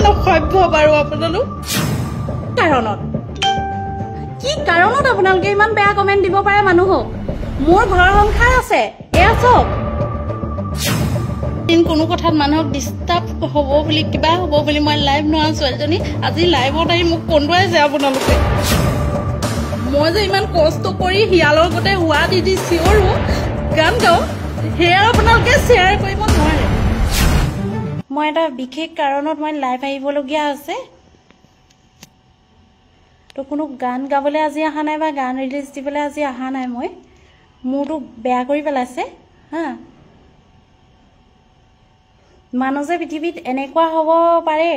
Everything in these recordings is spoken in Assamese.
অসভ্য বাৰু আপোনালোক কাৰণত কি কাৰণত আপোনালোকে ইমান বেয়া কমেন্ট দিব পাৰে মানুহক মোৰ ঘৰ সংসাৰ আছে এয়া চব কোনো কথাত মানুহক ডিস্টাৰ্ব হ'ব বুলি কিবা হ'ব বুলি মই লাইভ নোৱা ছোৱালীজনী আজি লাইভত আহি মোক কন্দুৱাই যায় আপোনালোকে মই যে ইমান কষ্ট কৰি হিয়ালৰ গতে হুৱা দি চিঞৰো গান গাওঁ সেয়া আপোনালোকে শ্বেয়াৰ কৰিব নোৱাৰে মই এটা বিশেষ কাৰণত মই লাইভ আহিবলগীয়া আছে তো কোনো গান গাবলৈ আজি অহা নাই বা গান ৰিলিজ দিবলৈ আজি অহা নাই মই মোৰটো বেয়া কৰি পেলাইছে হা মানুহ যে পৃথিৱীত এনেকুৱা হ'ব পাৰে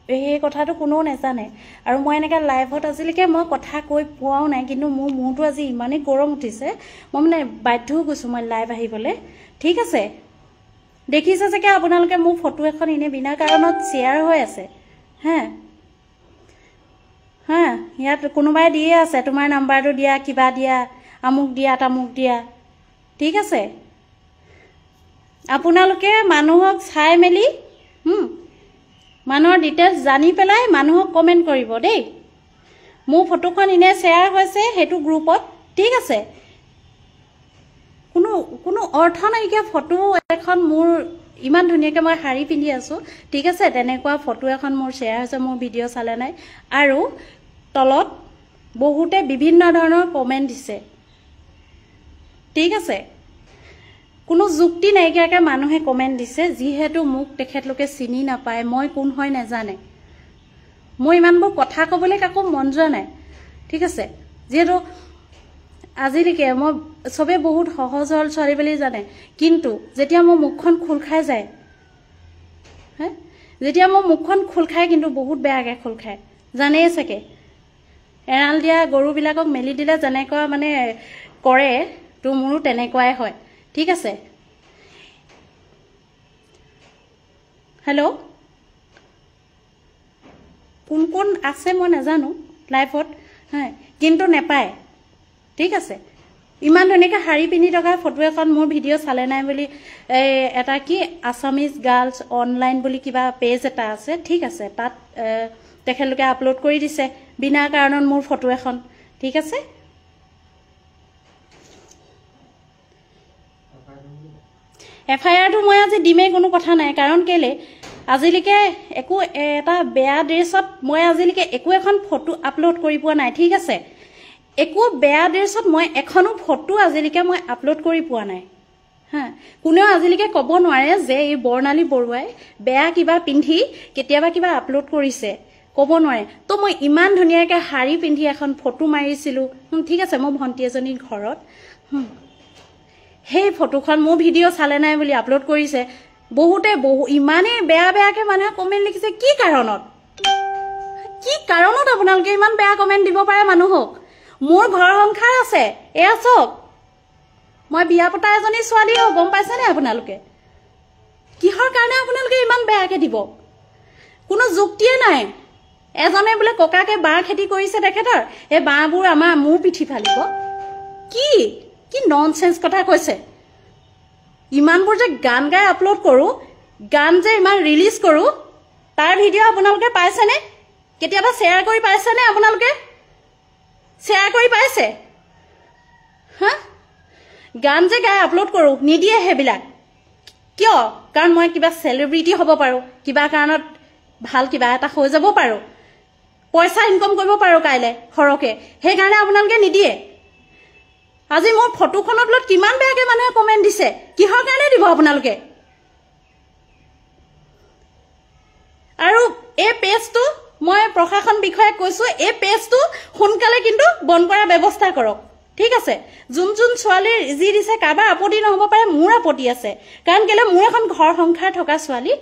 এই কথাটো কোনো নেজানে আৰু মই এনেকা লাইভত আজিলৈকে মই কথা কৈ পোৱাও নাই কিন্তু মোৰ মোৰটো আজি ইমানেই গৰম উঠিছে মই মানে বাধ্য হৈ গৈছো মই লাইভ আহিবলৈ ঠিক আছে দেখিছে যে আপোনালোকে মোৰ ফটো এখন ইনে বিনা কাৰণত শ্বেয়াৰ হৈ আছে হা হা ইয়াত কোনোবাই দিয়ে আছে তোমাৰ নাম্বাৰটো দিয়া কিবা দিয়া আমুক দিয়া তামুক দিয়া ঠিক আছে আপোনালোকে মানুহক চাই মেলি মানুহৰ ডিটেইলছ জানি পেলাই মানুহক কমেন্ট কৰিব দেই মোৰ ফটোখন ইনে শ্বেয়াৰ হৈছে হেতু গ্ৰুপত ঠিক আছে কোনো অৰ্থ নাইকিয়া ফটো এখন মোৰ ইমান ধুনিয়াকে মই শাৰী পিন্ধি আছো ঠিক আছে তেনেকুৱা ফটো এখন মোৰ শ্বেয়াৰ হৈছে মোৰ ভিডিও চালে নাই আৰু তলত বহুতে বিভিন্ন ধৰণৰ কমেন্ট দিছে ঠিক আছে কোনো যুক্তি নাইকিয়াকে মানুহে কমেন্ট দিছে যিহেতু মোক তেখেতলোকে চিনি নাপায় মই কোন হয় নেজানে মই ইমানবোৰ কথা কবলৈ কাকো মন যোৱা নাই ঠিক আছে যেহেতু আজিলৈকে মই সবে বহুত সহজ সৰল ছোৱালী বুলি জানে কিন্তু যেতিয়া মোৰ মুখখন খুল খাই যায় হ্যাঁ যেতিয়া মোৰ মুখখন খুল খাই কিন্তু বহুত বেয়াকে খুল খায় জানেই চাগে এৰাল দিয়া গৰুবিলাকক মেলি দিলে যেনেকুৱা মানে কৰে তো মোৰো তেনেকুৱাই হয় ঠিক আছে হেল্ল' কোন আছে মই নাজানো লাইভত হ্যাঁ কিন্তু নেপায় ঠিক আছে ইমান ধুনিয়াকে শাৰী পিন্ধি থকা ফটো এখন মোৰ ভিডিও চালে নাই বুলি এটা কি আসামিজ গাৰ্লছ অনলাইন বুলি কিবা পেজ এটা আছে ঠিক আছে তাত তেখেতলোকে আপলোড কৰি দিছে বিনা কাৰণত মোৰ ফটো এখন ঠিক আছে এফআইআৰটো মই আজি দিমে কোনো কথা নাই কাৰণ কেলে আজিলৈকে একো এটা বেয়া ড্ৰেছত মই আজিলৈকে একো এখন ফটো আপলোড কৰি পোৱা নাই ঠিক আছে একো বেয়া ড্ৰেছত মই এখনো ফটো আজিলৈকে মই আপলোড কৰি পোৱা নাই হা কোনেও আজিলৈকে ক'ব নোৱাৰে যে এই বৰ্ণালী বৰুৱাই বেয়া কিবা পিন্ধি কেতিয়াবা কিবা আপলোড কৰিছে ক'ব নোৱাৰে তো মই ইমান ধুনিয়াকে শাৰী পিন্ধি এখন ফটো মাৰিছিলো ঠিক আছে মই ভন্টি এজনীৰ ঘৰত সেই ফটোখন মোৰ ভিডিও চালে নাই বুলি আপলোড কৰিছে বহুতে ইমানে বেয়াকে মানুহে কমেন্ট লিখিছে কি কাৰণত আপোনালোকে ইমান বেয়া কমেন্ট দিব পাৰে মানুহক মোৰ ঘৰ সংসাৰ আছে এয়া চব মই বিয়া পতা এজনী ছোৱালী হয় গম পাইছে নে আপোনালোকে কিহৰ কাৰণে আপোনালোকে ইমান বেয়াকে দিব কোনো যুক্তিয়ে নাই এজনে বোলে ককাকে বাঁহ খেতি কৰিছে তেখেতৰ এই বাঁহবোৰ আমাৰ মোৰ পিঠি ফালিব কি ননসেন্স কথা কৈছে ইমানবোৰ যে গান গাই আপলোড কৰো গান যে ইমান ৰিলিজ কৰো তাৰ ভিডিও আপোনালোকে পাইছে নে কেতিয়াবা শ্বেয়াৰ কৰি পাইছে নে আপোনালোকে শ্বেয়াৰ কৰি পাইছে হা গান যে গাই আপলোড কৰো নিদিয়ে হেবিলাক কিয় কাৰণ মই কিবা সেলিব্ৰিটি হ'ব পাৰো কিবা কাৰণত ভাল কিবা এটা হৈ যাব পাৰো পইচা ইনকাম কৰিব পাৰো কাইলে খৰকে সেই কাৰণে আপোনালোকে নিদিয়ে আজি মোৰ ফটোখনত লগত কিমান বেয়াকে মানুহে কমেন্ট দিছে কিহৰ কাৰণে দিব আপোনালোকে আৰু এই পেজটো মই প্ৰশাসন বিষয়ে কৈছো এই পেজটো সোনকালে কিন্তু বন্ধ কৰাৰ ব্যৱস্থা কৰক ঠিক আছে যোন ছোৱালীৰ যি দিছে কাবাৰ আপত্তি নহব পাৰে মোৰ আপত্তি আছে কাৰণ কেলে মোৰ এখন ঘৰ সংসাৰ থকা ছোৱালী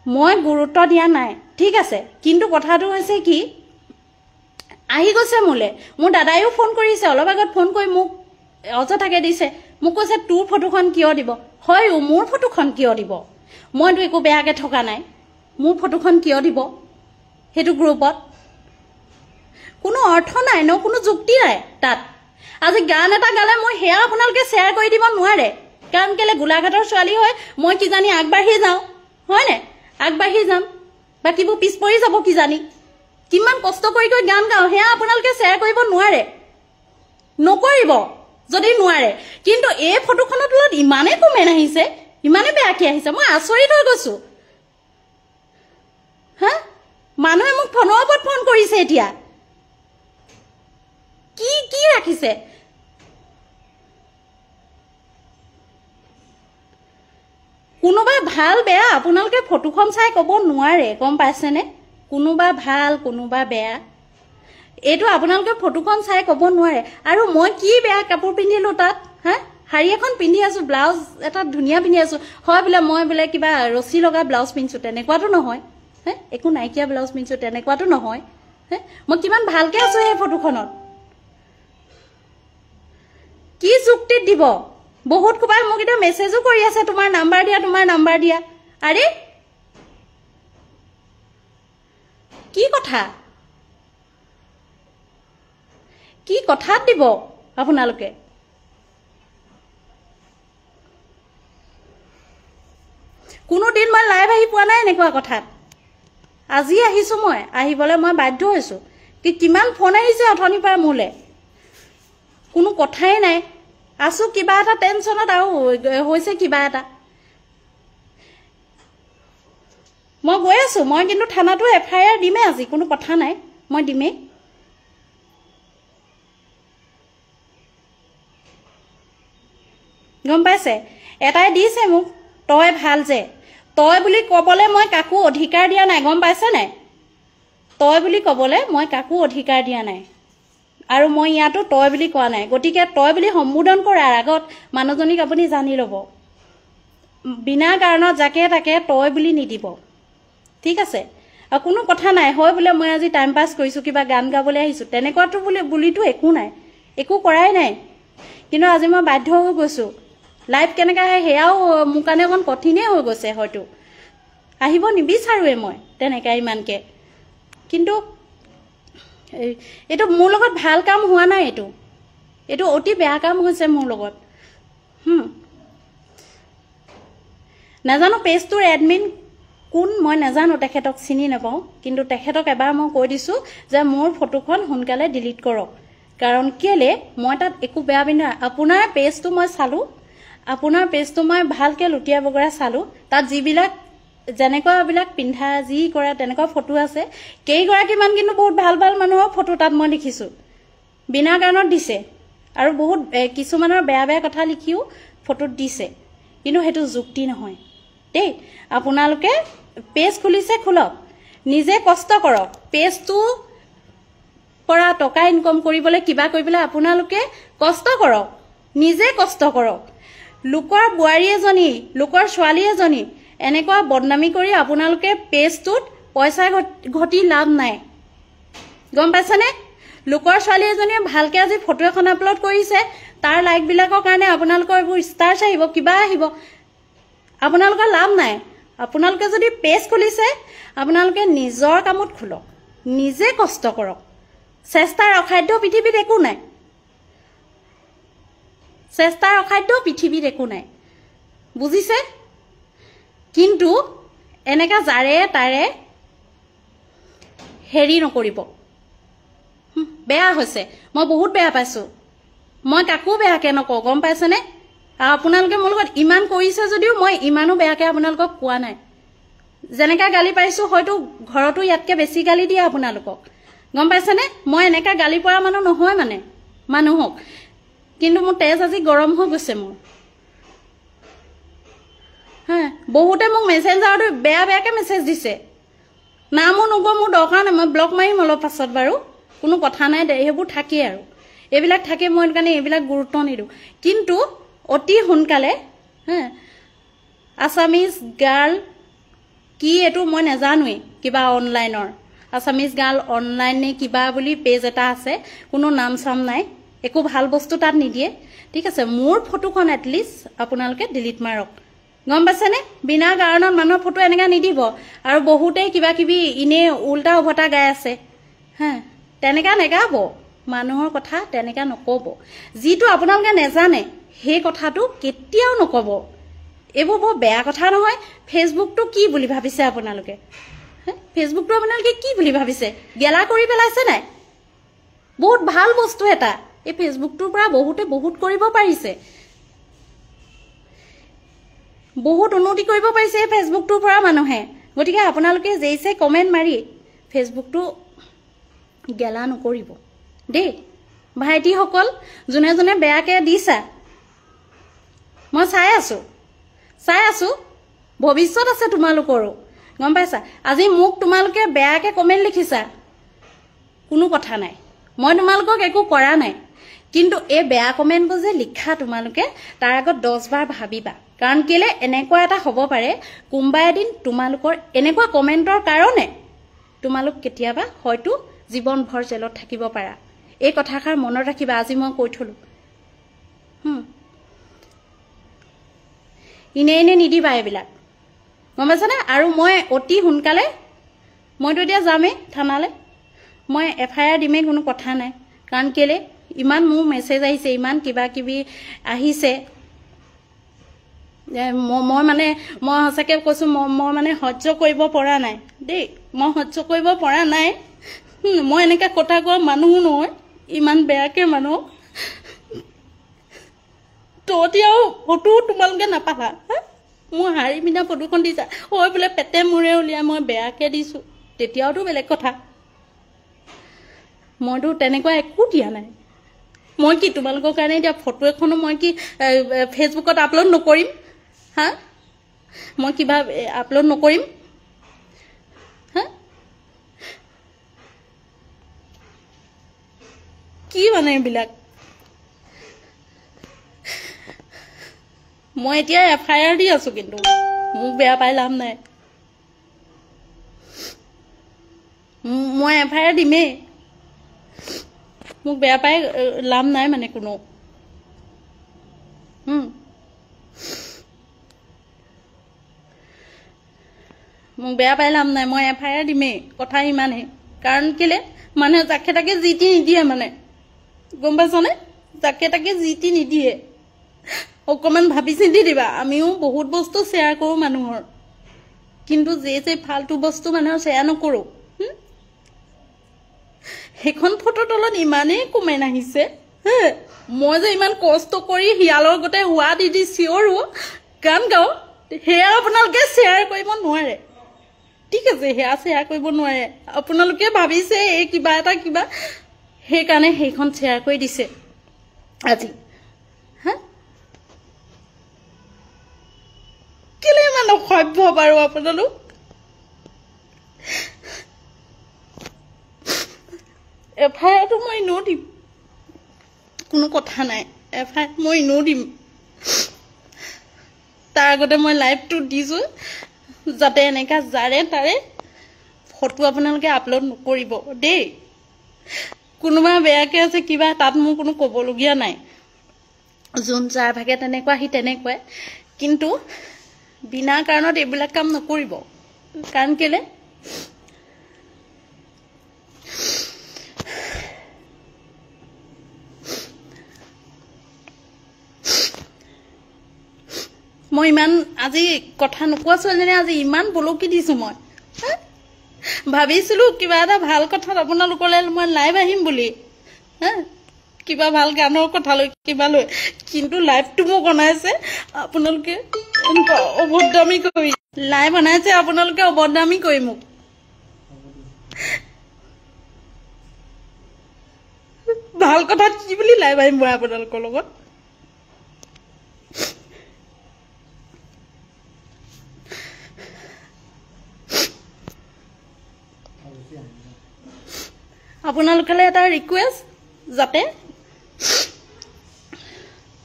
মই গুৰুত্ব দিয়া নাই ঠিক আছে কিন্তু কথাটো হৈছে কি আহি গৈছে মোলে মোৰ দাদাইও ফোন কৰিছে অলপ আগত ফোন কৰি মোক অযথাকে দিছে মোক কৈছে তোৰ ফটোখন কিয় দিব হয় মোৰ ফটোখন কিয় দিব মইতো একো বেয়াকে থকা নাই মোৰ ফটোখন কিয় দিব হেতু গ্ৰুপত কোনো অৰ্থ নাই ন কোনো যুক্তি নাই তাত আজি গান এটা গালে মই সেয়া আপোনালোকে শ্বেয়াৰ কৰি দিব নোৱাৰে কাৰণ কেলে গোলাঘাটৰ ছোৱালী হয় মই কি জানি আগবাঢ়ি যাওঁ হয়নে আগবাঢ়ি যাম বাকিবোৰ পিছ পৰি যাব কি জানি কিমান কষ্ট কৰি গান গাওঁ সেয়া আপোনালোকে শ্বেয়াৰ কৰিব নোৱাৰে নকৰিব যদি নোৱাৰে কিন্তু এই ফটোখনৰ তলত ইমানে কমেন্ট আহিছে ইমানে বেয়াকে আহিছে মই আচৰিত হৈ গৈছো হা মানুহে মোক ফোনৰ ওপৰত ফোন কৰিছে এতিয়া কি কি ৰাখিছে কোনোবা ভাল বেয়া আপোনালোকে ফটোখন চাই ক'ব নোৱাৰে গম পাইছেনে কোনোবা ভাল কোনোবা বেয়া এইটো আপোনালোকে ফটোখন চাই ক'ব নোৱাৰে আৰু মই কি বেয়া কাপোৰ পিন্ধিলো তাত হা শাৰী এখন পিন্ধি আছো ব্লাউজ এটা ধুনীয়া পিন্ধি আছো হয় বোলে মই বোলে কিবা ৰছী লগা ব্লাউজ পিন্ধিছো তেনেকুৱাটো নহয় হা একো নাইকিয়া ব্লাউজ পিন্ধিছো তেনেকুৱাটো নহয় হা মই কিমান ভালকে আছো এই ফটোখনত কি যুক্তি দিব বহুত কোবাই মোক এটা মেছেজও কৰি আছে তোমাৰ নাম্বাৰ দিয়া আৰে কি কথা দিব আপোনালোকে কোনো দিন মই লাইভ আহি পোৱা নাই এনেকুৱা কথাত আজি আহিছো মই আহিবলৈ মই বাধ্য হৈছো কি কিমান ফোন আহিছে অথনিৰ পৰা মোলে কোনো কথাই নাই আছো কিবা এটা টেনচনত আৰু হৈছে কিবা এটা মই গৈ আছো মই কিন্তু থানাটো এফআইআৰ দিমে আজি কোনো কথা নাই মই দিমে গম পাইছে এটাই দিছে মোক তই ভাল যে তই বুলি ক'বলে মই কাকো অধিকাৰ দিয়া নাই গম পাইছে নাই তই বুলি ক'বলে মই কাকো অধিকাৰ দিয়া নাই আৰু মই ইয়াতো তই বুলি কোৱা নাই গতিকে তই বুলি সম্বোধন কৰাৰ আগত মানুহজনীক আপুনি জানি ল'ব বিনা কাৰণত যাকে তাকে তই বুলি নিদিব ঠিক আছে আৰু কোনো কথা নাই হয় বোলে মই আজি টাইম পাছ কৰিছো কিবা গান গাবলৈ আহিছো তেনেকুৱাটো বুলিতো একো নাই একো কৰাই নাই কিন্তু আজি মই বাধ্য হৈ গৈছো লাইভ কেনেকা আহে সেয়াও মোৰ কাৰণে অকণ কঠিনেই হৈ গৈছে হয়তো আহিব নিবিচাৰোৱে মই তেনেকা ইমানকে কিন্তু এইটো মোৰ লগত ভাল কাম হোৱা নাই এইটো অতি বেয়া কাম হৈছে মোৰ লগত নাজানো পেজটোৰ এডমিন কোন মই নাজানো তেখেতক চিনি নাপাওঁ কিন্তু তেখেতক এবাৰ মই কৈ দিছো যে মোৰ ফটোখন সোনকালে ডিলিট কৰক কাৰণ কেলে মই তাত একো বেয়া বিনা আপোনাৰ পেজটো মই চালো আপোনাৰ পেজটো মই ভালকে লুটিয়া বগৰা চালো তাত যিবিলাক যেনেকুৱাবিলাক পিন্ধা যি কৰা তেনেকুৱা ফটো আছে কেইগৰাকীমান কিন্তু বহুত ভাল ভাল মানুহৰ ফটো তাত মই দেখিছো বিনা কাৰণত দিছে আৰু বহুত কিছুমানৰ বেয়া বেয়া কথা লিখিও ফটোত দিছে কিন্তু হেতু যুক্তি নহয় দেই আপোনালোকে পেজ খুলিছে খুলক নিজে কষ্ট কৰক পেজটো পৰা টকা ইনকম কৰিবলৈ কিবা কৰিবলৈ আপোনালোকে কষ্ট কৰক নিজে কষ্ট কৰক লোকৰ বোৱাৰী এজনী লোকৰ ছোৱালী এজনী এনেকুৱা বদনামি কৰি আপোনালোকে পেজটোত পইচা ঘটি লাভ নাই গম পাইছানে লোকৰ ছোৱালী এজনীয়ে ভালকে আজি ফটো এখন আপলোড কৰিছে তাৰ লাইক বিলাকৰ কাৰণে আপোনালোকৰ এইবোৰ ষ্টাৰ্ছ আহিব কিবা আহিব আপোনালোকৰ লাভ নাই আপোনালোকে যদি পেজ খুলিছে আপোনালোকে নিজৰ কামত খুলক নিজে কষ্ট কৰক চেষ্টাৰ অখাদ্য পৃথিৱীত একো নাই চেষ্টাৰ অখাদ্য পৃথিৱীত একো নাই বুজিছে কিন্তু এনেকা জাৰে তাৰে হেৰি নকৰিব বেয়া হৈছে মই বহুত বেয়া পাইছো মই কাকো বেয়াকে নকওঁ গম পাইছেনে আপোনালোকে মোৰ লগত ইমান কৰিছে যদিও মই ইমানো বেয়াকে আপোনালোকক কোৱা নাই যেনেকা গালি পাইছো হয়তো ঘৰতো ইয়াতকে বেছি গালি দিয়ে আপোনালোকক গম পাইছেনে মই এনেকা গালি পৰা মানুহ নহয় মানে মানুহক কিন্তু মোৰ তেজ আজি গৰম হৈ গৈছে মোৰ হ্যাঁ বহুতে মোক মেসেঞ্জাৰটো বেয়া বেয়াকে মেসেজ দিছে নামো নগো মোৰ দৰকাৰ নাই মই ব্লক মাৰিম অলপ পাছত বাৰু কোনো কথা নাই দে হেবু থাকে আৰু এবিলাক থাকে মই কাৰণে এবিলাক গুৰুত্ব নিদু কিন্তু অতি সোনকালে হ্যাঁ আসামিজ গাৰ্ল কি এটো মই নাজানোই কিবা অনলাইনৰ আসামিজ গাৰ্ল অনলাইন নে কিবা বুলি পেজ এটা আছে কোনো নাম সাম নাই একো ভাল বস্তু তাত নিদিয়ে ঠিক আছে মোৰ ফটোখন এটলিষ্ট আপোনালোকে ডিলিট মাৰক গম পাইছেনে বিনা কাৰণত মানুহৰ ফটো এনেকা নিদিব আৰু বহুতেই কিবা কিবি ইনে উল্টা উভতা গায় আছে হ্যাঁ তেনেকা নেগাব মানুহৰ কথা তেনেকা নকব যিটো আপোনালোকে নেজানে সেই কথাটো কেতিয়াও নকব এইবোৰ বৰ বেয়া কথা নহয় ফেসবুকটো কি বুলি ভাবিছে আপোনালোকে ফেসবুকটো আপোনালোকে কি বুলি ভাবিছে গেলা কৰি পেলাইছে নাই বহুত ভাল বস্তু এটা এই ফেসবুকটোৰ পৰা বহুত কৰিব পাৰিছে বহুত উন্নতি কৰিব পাৰিছে এই ফেসবুকটোৰ পৰা মানুহে গতিকে আপোনালোকে যেইছে কমেন্ট মাৰি ফেসবুকটো গেলা নকৰিব দেই ভাইটি সকল জনে জনে বেয়াকে দিছা মই চাই আছো ভৱিষ্যত আছে তোমালোকৰো গম পাইছা আজি মোক তোমালোকে বেয়াকে কমেন্ট লিখিছা কোনো কথা নাই মই তোমালোকক একো কৰা নাই কিন্তু এই বেয়া কমেন্টবোৰ যে লিখা তোমালোকে তাৰ আগত 10 বাৰ ভাবিবা কাৰণ কেলে এনেকুৱা এটা হ'ব পাৰে কোনবা এদিন তোমালোকৰ এনেকুৱা কমেন্টৰ কাৰণে তোমালোক কেতিয়াবা হয়তো জীৱন ভৰ জেলত থাকিব পাৰা এই কথাষাৰ মনত ৰাখিবা আজি মই কৈ থলো ইনে নিদিবা এইবিলাক গম পাইছানে আৰু মই অতি সোনকালে মইতো এতিয়া যামেই থানালে মই এফআইআৰ দিমে কোনো কথা নাই কাৰণ কেলে ইমান মোৰ মেছেজ আহিছে ইমান কিবা কিবি আহিছে মই সঁচাকে কৈছো মই মানে সহ্য কৰিব পৰা নাই দেই মই সহ্য কৰিব পৰা নাই মই এনেকা কথা কোৱা মানুহ নহয় ইমান বেয়াকে মানুহ তোতিয়াও ফটো তোমালোকে নাপালা মই হাৰি মিনা ফটোখন দিছা হয় বোলে পেটে মুৰে উলিয়াই মই বেয়াকে দিছো তেতিয়াওতো বেলেগ কথা মইতো তেনেকুৱা একো দিয়া নাই মই কি তোমালোকৰ কাৰণে এতিয়া ফটো এখনো মই কি ফেসবুকত আপলোড নকৰিম হা মই কিবা আপলোড নকৰিম হা কি মানে এইবিলাক মই এতিয়া এফআইআৰ দি আছো কিন্তু মোক বেয়া পাই লাভ নাই মই এফআইআৰ দিমেই মোক বেয়া পাই লাভ নাই মানে কোনো মোক বেয়া পাই লাভ নাই মই এফআইআৰ দিমেই কথা ইমানে কাৰণ কেলে মানে যাকে তাকে জিতি নিদিয়ে মানে গম পাইছনে যাকে তাকে জিতি নিদিয়ে অকমান ভাবি চিন্তি দিবা আমিও বহুত বস্তু শেয়াৰ কৰো মানুহৰ কিন্তু যে ফালতু বস্তু মানুহৰ শেয়াৰ নকৰো হেখন ফটো তলত ইমানেই কমেন্ট আহিছে মই যে ইমান কষ্ট কৰি হিয়ালৰ গতে হুৱা দি চিঞৰো গান গাও হেয়া আপোনালোকে শেয়াৰ কৰিব নোৱাৰে ঠিক আছে হেয়া শেয়াৰ কৰিব নোৱাৰে আপোনালোকে ভাবিছে এই কিবা এটা কিবা সেই কাৰণে সেইখন শেয়াৰ কৰি দিছে আজি কেলে ইমান অসভ্য বাৰু আপোনালোক এফআইআৰটো মই এনেও দিম কোনো কথা নাই এফআইআৰ মই এনেও দিম তাৰ আগতে মই লাইভটো দিছো যাতে এনেকা যাৰে তাৰে ফটো আপোনালোকে আপলোড নকৰিব দেই কোনোবা বেয়াকে আছে কিবা তাত মোৰ কোনো ক'বলগীয়া নাই যোন যাৰ ভাগে তেনেকুৱা সি তেনেকুৱাই কিন্তু বিনা কাৰণত এইবিলাক কাম নকৰিব কাৰণ কেলে মই ইমান আজি কথা নোকোৱা ছোৱালীজনী আজি ইমান বলকি দিছো মই ভাবিছিলো কিবা এটা ভাল কথাত আপোনালোকলৈ মই লাইভ আহিম বুলি কিবা ভাল গানৰ কথা লৈ কিবা লৈ কিন্তু লাইভটো মোক বনাইছে আপোনালোকে অবদামি কৰি লাইভ বনাইছে আপোনালোকে অবদামি কৰি মোক ভাল কথা কি বুলি লাইভ আহিম মই আপোনালোকৰ লগত আপোনালোকলৈ এটা ৰিকুৱেষ্ট যাতে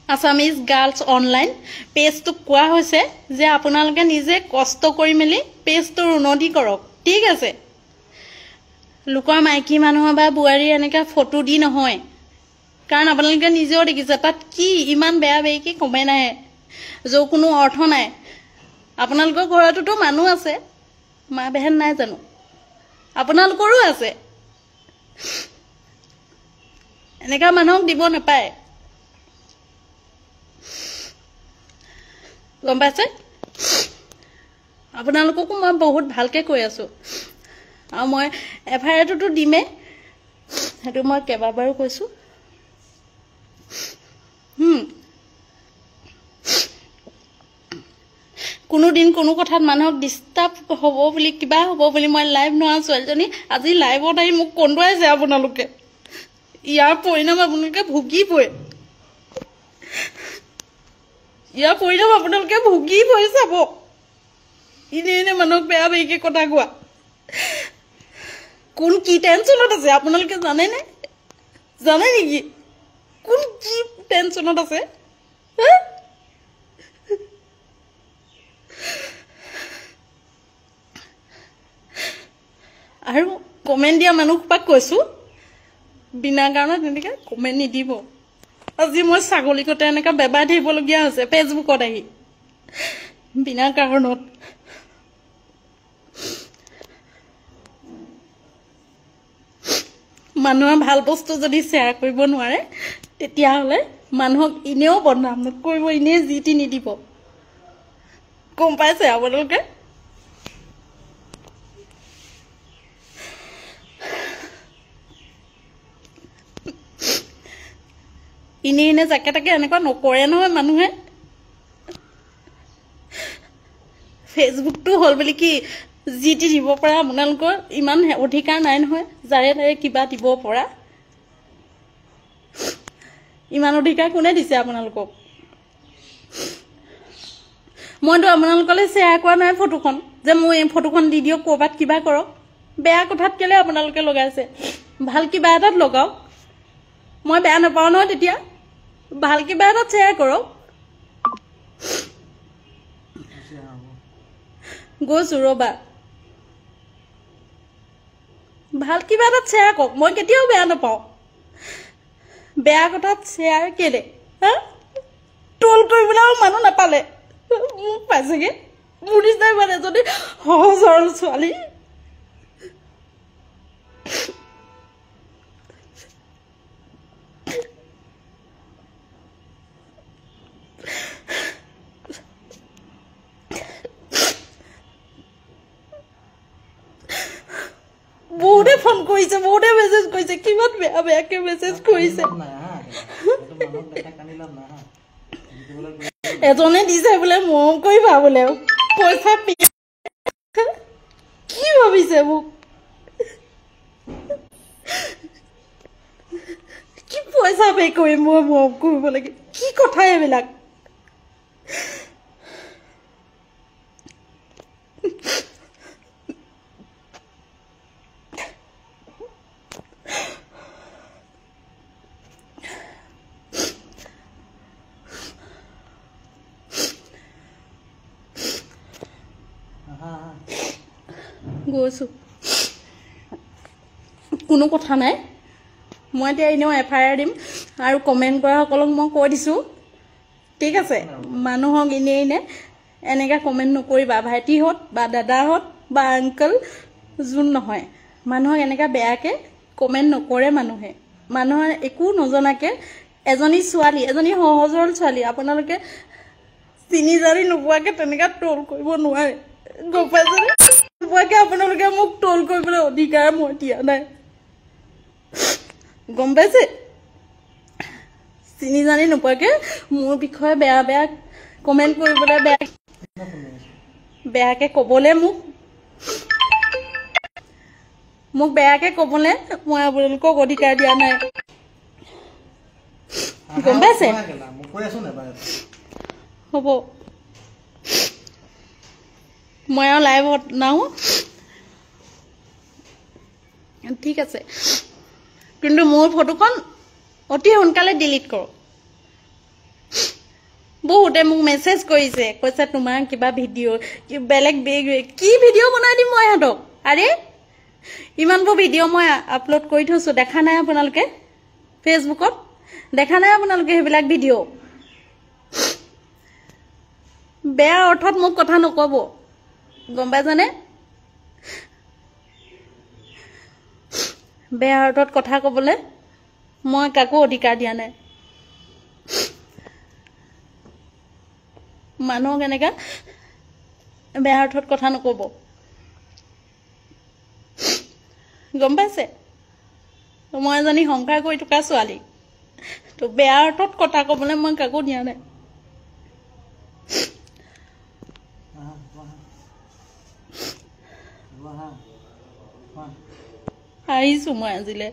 আসামিজ গাৰ্লছ অনলাইন পেজটো কোৱা হৈছে যে আপোনালোকে নিজে কষ্ট কৰি মেলি পেজটোৰ উন্নতি কৰক ঠিক আছে লোকৰ মাইকী মানুহৰ বা বুৱাৰী এনেকা ফটো দি নহয় কাৰণ আপোনালোকে নিজেও দেখিছে তাত কি ইমান বেয়া বেয়িকে কমেন্ট আহে যো কোনো অৰ্থ নাই আপোনালোকৰ ঘৰততো মানুহ আছে মা বেহেন নাই জানো আপোনালোকৰো আছে এনেকা মানুহক দিব নাপায় গম পাইছে আপোনালোককো মই বহুত ভালকে কৈ আছো আৰু মই এফআইআৰটো দিমে হেতু মই কেবাবাৰো কৈছো কোনো দিন কোনো কথাত মানুহক ডিস্টাৰ্ব হ'ব বুলি কিবা হ'ব বুলি মই লাইভ নোৱা ছোৱালীজনী আজি লাইভত আহি মোক কন্দুৱাইছে আপোনালোকে ইয়াৰ পৰিণাম আপোনালোকে ভুগিবই ইয়াৰ পৰিণাম আপোনালোকে ভুগিবই চাব ইনে মানুহক বেয়া বেয়কে কথা কোৱা কোন কি টেনচনত আছে আপোনালোকে জানে নে জানে নেকি কোন কি টেনচনত আছে আৰু কমেন্ট দিয়া মানুহক কৈছো বিনা কাৰণত এনেকা কমেন্ট নিদিব আজি মই ছাগলীকতে এনেকা বেবাই থাকিবলগীয়া হৈছে ফেচবুকত আহি বিনা কাৰণত মানুহৰ ভাল বস্তু যদি শ্বেয়াৰ কৰিব নোৱাৰে তেতিয়া হলে মানুহক ইনেও বদনাম কৰিব ইনে জিতি নিদিব গম পাইছে আপোনালোকে ইনে জাকেটাকে এনেকুৱা নকৰে নহয় মানুহে ফেচবুকটো হল বুলি কি জিটি দিব পৰা আপোনালোকৰ ইমান অধিকাৰ নাই নহয় যাৰে তাৰে কিবা দিব পৰা ইমান অধিকাৰ কোনে দিছে আপোনালোকক মইতো আপোনালোকলৈ শ্বেয়াৰ কৰা নাই ফটোখন যে মই এই ফটোখন দি দিও কৰবাত কিবা কৰক বেয়া কথাত কেলে আপোনালোকে লগাইছে ভাল কিবা এটাত লগাও মই বেয়া নাপাওঁ নহয় তেতিয়া ভাল কিবা এটা শ্বেয়াৰ কৰক গৈছো ৰবা ভাল কিবা এটা শ্বেয়াৰ কৰক মই কেতিয়াও বেয়া নাপাওঁ বেয়া কথাত শ্বেয়াৰ কেলে ট্ৰল কৰিবলৈও মানুহ নাপালে মোক পাইছেগে পুলিচ নাই মানে যদি সহজ সৰল ছোৱালী বহুতে ফোন কৰিছে বহুতে মেছেজ কৰিছে কিমান বেয়া বেয়াকে মেছেজ কৰিছে এজনে দিছে বোলে মৰম কৰিবা বোলে পইচা কি ভাবিছে মোক কি পইচা পে কৰি মই মৰম কৰিব লাগে কি কথা এইবিলাক গৈছো কোনো কথা নাই মই এতিয়া এনেও এফআইআৰ দিম আৰু কমেন্ট কৰা সকলক মই কৈ দিছো ঠিক আছে মানুহক ইনে এনেকা কমেন্ট নকৰিবা ভাইটিহত বা দাদাহত বা আঙ্কেল জুন নহয় মানুহক এনেকা বেয়াকে কমেন্ট নকৰে মানুহৰ একো নজনাকে এজনী ছোৱালী এজনী সহজৰল ছোৱালী আপোনালোকে চিনি জানি নোপোৱাকে তেনেকা ট্ৰল কৰিব নোৱাৰে গম পাইছেনে নোপোৱাকে আপোনালোকে মোক ট্ৰল কৰিবলৈ অধিকাৰ মই দিয়া নাই গম পাইছে চিনি জানি নোপোৱাকে মোৰ বিষয়ে বেয়া বেয়া কমেন্ট কৰিবলৈ বেয়াকে কবলে মোক বেয়াকে কবলে মই আপোনালোকক অধিকাৰ দিয়া নাই গম পাইছে হ'ব মই আৰু লাইভত নাও ঠিক আছে কিন্তু মোৰ ফটোখন অতি সোনকালে ডিলিট কৰক বহুতে মোক মেছেজ কৰিছে কৈছে তোমাৰ কিবা ভিডিঅ বেলেগ কি ভিডিঅ বনাই দিম মই হাতক আৰে ইমানবোৰ ভিডিঅ মই আপলোড কৰি থৈছো দেখা নাই আপোনালোকে ফেচবুকত দেখা নাই আপোনালোকে হেবিলাক ভিডিঅ বেয়া অৰ্থত মোক কথা নকব গম পাইছানে বেয়া অৰ্থত কথা কবলে মই কাকো অধিকাৰ দিয়া নাই মানুহক এনেকা বেয়া অৰ্থত কথা নকব গম পাইছে মই এজনী সংসাৰ কৰি থকা ছোৱালী তো বেয়া অৰ্থত কথা কবলৈ মই কাকো দিয়া নাই আহিছো মই আজিলে